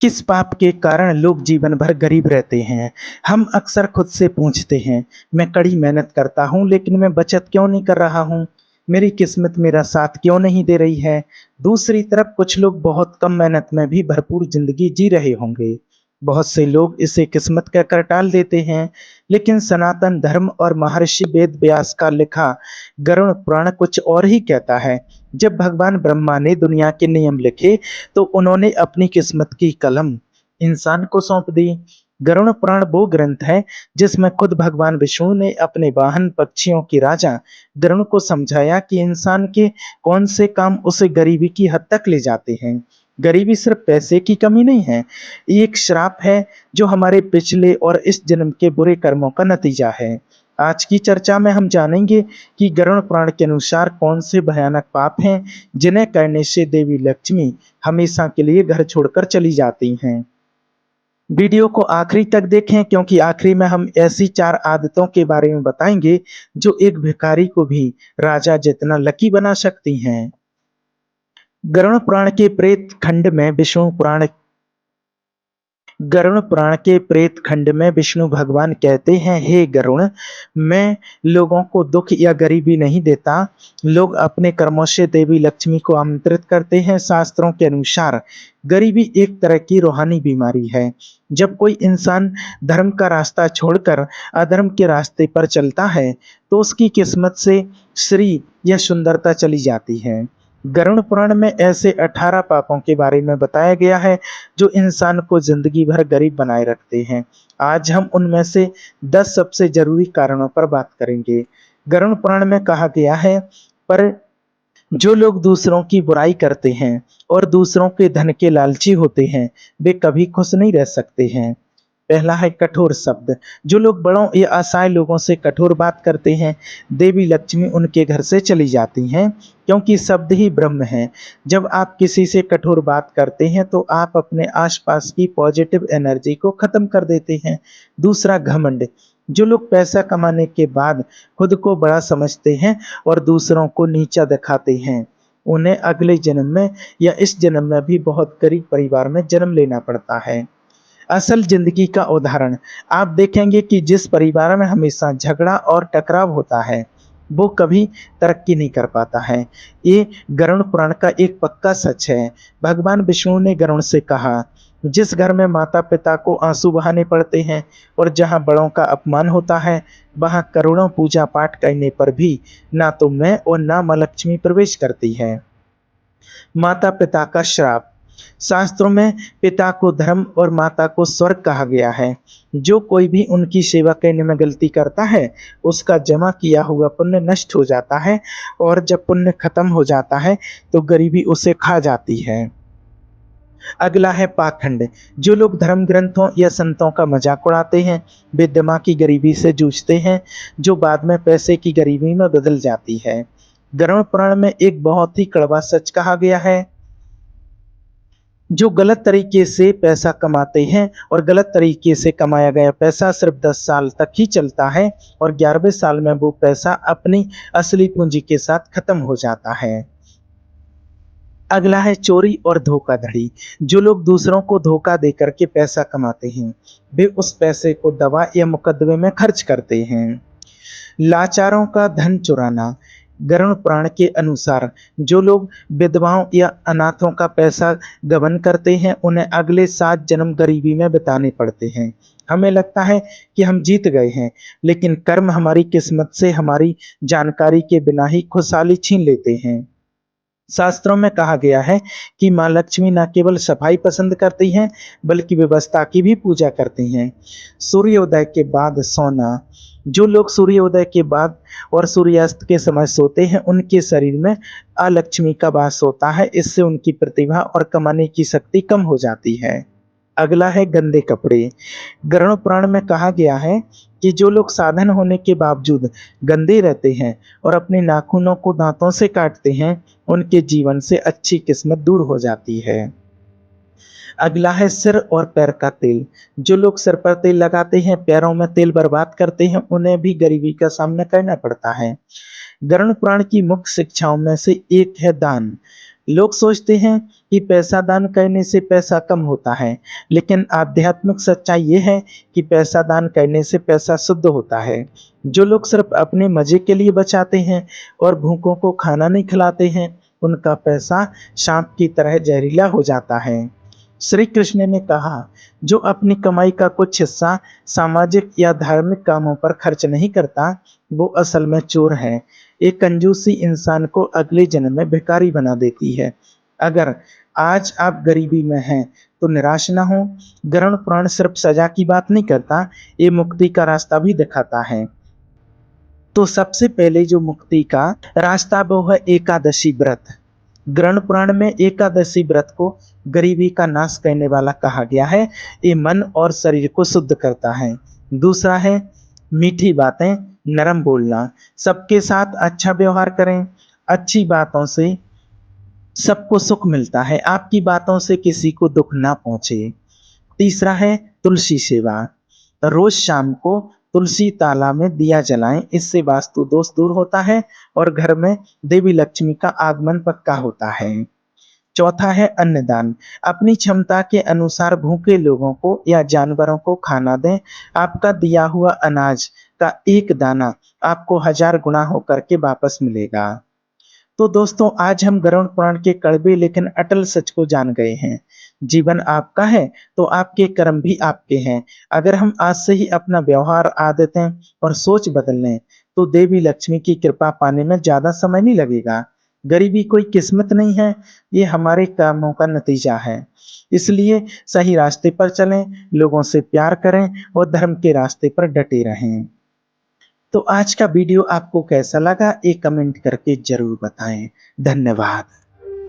किस पाप के कारण लोग जीवन भर गरीब रहते हैं? हम अक्सर खुद से पूछते हैं, मैं कड़ी मेहनत करता हूँ लेकिन मैं बचत क्यों नहीं कर रहा हूँ? मेरी किस्मत मेरा साथ क्यों नहीं दे रही है? दूसरी तरफ कुछ लोग बहुत कम मेहनत में भी भरपूर ज़िंदगी जी रहे होंगे। बहुत से लोग इसे किस्मत कहकर टाल देते हैं, लेकिन सनातन धर्म और महर्षि वेद व्यास का लिखा गरुड़ पुराण कुछ और ही कहता है। जब भगवान ब्रह्मा ने दुनिया के नियम लिखे, तो उन्होंने अपनी किस्मत की कलम इंसान को सौंप दी। गरुड़ पुराण वो ग्रंथ है जिसमें खुद भगवान विष्णु ने अपने वाहन पक्षियों की राजा गरुड़ को समझाया कि इंसान के कौन से काम उसे गरीबी की हद तक ले जाते हैं। गरीबी सिर्फ पैसे की कमी नहीं है, ये एक श्राप है जो हमारे पिछले और इस जन्म के बुरे कर्मों का नतीजा है। आज की चर्चा में हम जानेंगे कि गरुड़ पुराण के अनुसार कौन से भयानक पाप हैं जिन्हें करने से देवी लक्ष्मी हमेशा के लिए घर छोड़कर चली जाती हैं। वीडियो को आखिरी तक देखें क्योंकि आखिरी में हम ऐसी 4 आदतों के बारे में बताएंगे जो एक भिखारी को भी राजा जितना लकी बना सकती हैं। गरुड़ पुराण के प्रेत खंड में विष्णु पुराण गरुड़ पुराण के प्रेत खंड में विष्णु भगवान कहते हैं, हे गरुड़, मैं लोगों को दुख या गरीबी नहीं देता। लोग अपने कर्मों से देवी लक्ष्मी को आमंत्रित करते हैं। शास्त्रों के अनुसार गरीबी एक तरह की रूहानी बीमारी है। जब कोई इंसान धर्म का रास्ता छोड़कर अधर्म के रास्ते पर चलता है, तो उसकी किस्मत से श्री या सुंदरता चली जाती है। गरुड़ पुराण में ऐसे 18 पापों के बारे में बताया गया है जो इंसान को जिंदगी भर गरीब बनाए रखते हैं। आज हम उनमें से 10 सबसे जरूरी कारणों पर बात करेंगे। गरुड़ पुराण में कहा गया है, पर जो लोग दूसरों की बुराई करते हैं और दूसरों के धन के लालची होते हैं, वे कभी खुश नहीं रह सकते हैं। पहला है कठोर शब्द। जो लोग बड़ों या असहाय लोगों से कठोर बात करते हैं, देवी लक्ष्मी उनके घर से चली जाती हैं, क्योंकि शब्द ही ब्रह्म है। जब आप किसी से कठोर बात करते हैं, तो आप अपने आसपास की पॉजिटिव एनर्जी को खत्म कर देते हैं। दूसरा, घमंड। जो लोग पैसा कमाने के बाद खुद को बड़ा समझते हैं और दूसरों को नीचा दिखाते हैं, उन्हें अगले जन्म में या इस जन्म में भी बहुत गरीब परिवार में जन्म लेना पड़ता है। असल जिंदगी का उदाहरण, आप देखेंगे कि जिस परिवार में हमेशा झगड़ा और टकराव होता है, वो कभी तरक्की नहीं कर पाता है। ये गरुड़ पुराण का एक पक्का सच है। भगवान विष्णु ने गरुड़ से कहा, जिस घर में माता पिता को आंसू बहाने पड़ते हैं और जहाँ बड़ों का अपमान होता है, वहाँ करोड़ों पूजा पाठ करने पर भी ना तो मैं और ना माँ लक्ष्मी प्रवेश करती है। माता पिता का श्राप। शास्त्रों में पिता को धर्म और माता को स्वर्ग कहा गया है। जो कोई भी उनकी सेवा करने में गलती करता है, उसका जमा किया हुआ पुण्य नष्ट हो जाता है, और जब पुण्य खत्म हो जाता है, तो गरीबी उसे खा जाती है। अगला है पाखंड। जो लोग धर्म ग्रंथों या संतों का मजाक उड़ाते हैं, वे दिमाग की गरीबी से जूझते हैं, जो बाद में पैसे की गरीबी में बदल जाती है। गरुड़ पुराण में एक बहुत ही कड़वा सच कहा गया है, जो गलत तरीके से पैसा कमाते हैं और गलत तरीके से कमाया गया पैसा सिर्फ 10 साल तक ही चलता है, और 11वें साल में वो पैसा अपनी असली पूंजी के साथ खत्म हो जाता है। अगला है चोरी और धोखाधड़ी। जो लोग दूसरों को धोखा देकर के पैसा कमाते हैं, वे उस पैसे को दवा या मुकदमे में खर्च करते हैं। लाचारों का धन चुराना। गरुड़ पुराण के अनुसार जो लोग विधवाओं या अनाथों का पैसा गबन करते हैं, उन्हें अगले 7 जन्म गरीबी में बिताने पड़ते हैं। हमें लगता है कि हम जीत गए हैं, लेकिन कर्म हमारी किस्मत से हमारी जानकारी के बिना ही खुशहाली छीन लेते हैं। शास्त्रों में कहा गया है कि माँ लक्ष्मी न केवल सफाई पसंद करती हैं, बल्कि व्यवस्था की भी पूजा करती हैं। सूर्योदय के बाद सोना। जो लोग सूर्योदय के बाद और सूर्यास्त के समय सोते हैं, उनके शरीर में अलक्ष्मी का वास होता है। इससे उनकी प्रतिभा और कमाने की शक्ति कम हो जाती है। अगला है गंदे कपड़े। गरुड़ पुराण में कहा गया है कि जो लोग साधन होने के बावजूद गंदे रहते हैं और अपने नाखूनों को दांतों से काटते हैं, उनके जीवन से अच्छी किस्मत दूर हो जाती है। अगला है सिर और पैर का तेल। जो लोग सिर पर तेल लगाते हैं, पैरों में तेल बर्बाद करते हैं, उन्हें भी गरीबी का सामना करना पड़ता है। गरुड़ पुराण की मुख्य शिक्षाओं में से एक है दान। लोग सोचते हैं कि पैसा दान करने से पैसा कम होता है, लेकिन आध्यात्मिक सच्चाई ये है कि पैसा दान करने से पैसा शुद्ध होता है। जो लोग सिर्फ अपने मजे के लिए बचाते हैं और भूखों को खाना नहीं खिलाते हैं, उनका पैसा सांप की तरह जहरीला हो जाता है। श्री कृष्ण ने कहा, जो अपनी कमाई का कुछ हिस्सा सामाजिक या धार्मिक कामों पर खर्च नहीं करता, वो असल में चोर है। एक कंजूसी इंसान को अगले जन्म में भिखारी बना देती है। अगर आज आप गरीबी में हैं, तो निराश ना हो। गरुड़ पुराण सिर्फ सजा की बात नहीं करता, ये मुक्ति का रास्ता भी दिखाता है। तो सबसे पहले जो मुक्ति का रास्ता वो है एकादशी व्रत। गरुड़ पुराण में एकादशी व्रत को गरीबी का नाश करने वाला कहा गया है। ये मन और शरीर को शुद्ध करता है। दूसरा है मीठी बातें, नरम बोलना। सबके साथ अच्छा व्यवहार करें। अच्छी बातों से सबको सुख मिलता है, आपकी बातों से किसी को दुख ना पहुंचे। तीसरा है तुलसी सेवा। रोज शाम को तुलसी ताला में दिया जलाएं, इससे वास्तु दोष दूर होता है और घर में देवी लक्ष्मी का आगमन पक्का होता है। चौथा है अन्नदान। अपनी क्षमता के अनुसार भूखे लोगों को या जानवरों को खाना दें। आपका दिया हुआ अनाज का एक दाना आपको 1000 गुना होकर के वापस मिलेगा। तो दोस्तों, आज हम गरुड़ पुराण के कड़वे लेकिन अटल सच को जान गए हैं। जीवन आपका है तो आपके कर्म भी आपके हैं। अगर हम आज से ही अपना व्यवहार, आदतें और सोच बदल लें, तो देवी लक्ष्मी की कृपा पाने में ज्यादा समय नहीं लगेगा। गरीबी कोई किस्मत नहीं है, ये हमारे कर्मों का नतीजा है। इसलिए सही रास्ते पर चलें, लोगों से प्यार करें और धर्म के रास्ते पर डटे रहें। तो आज का वीडियो आपको कैसा लगा, एक कमेंट करके जरूर बताएं। धन्यवाद।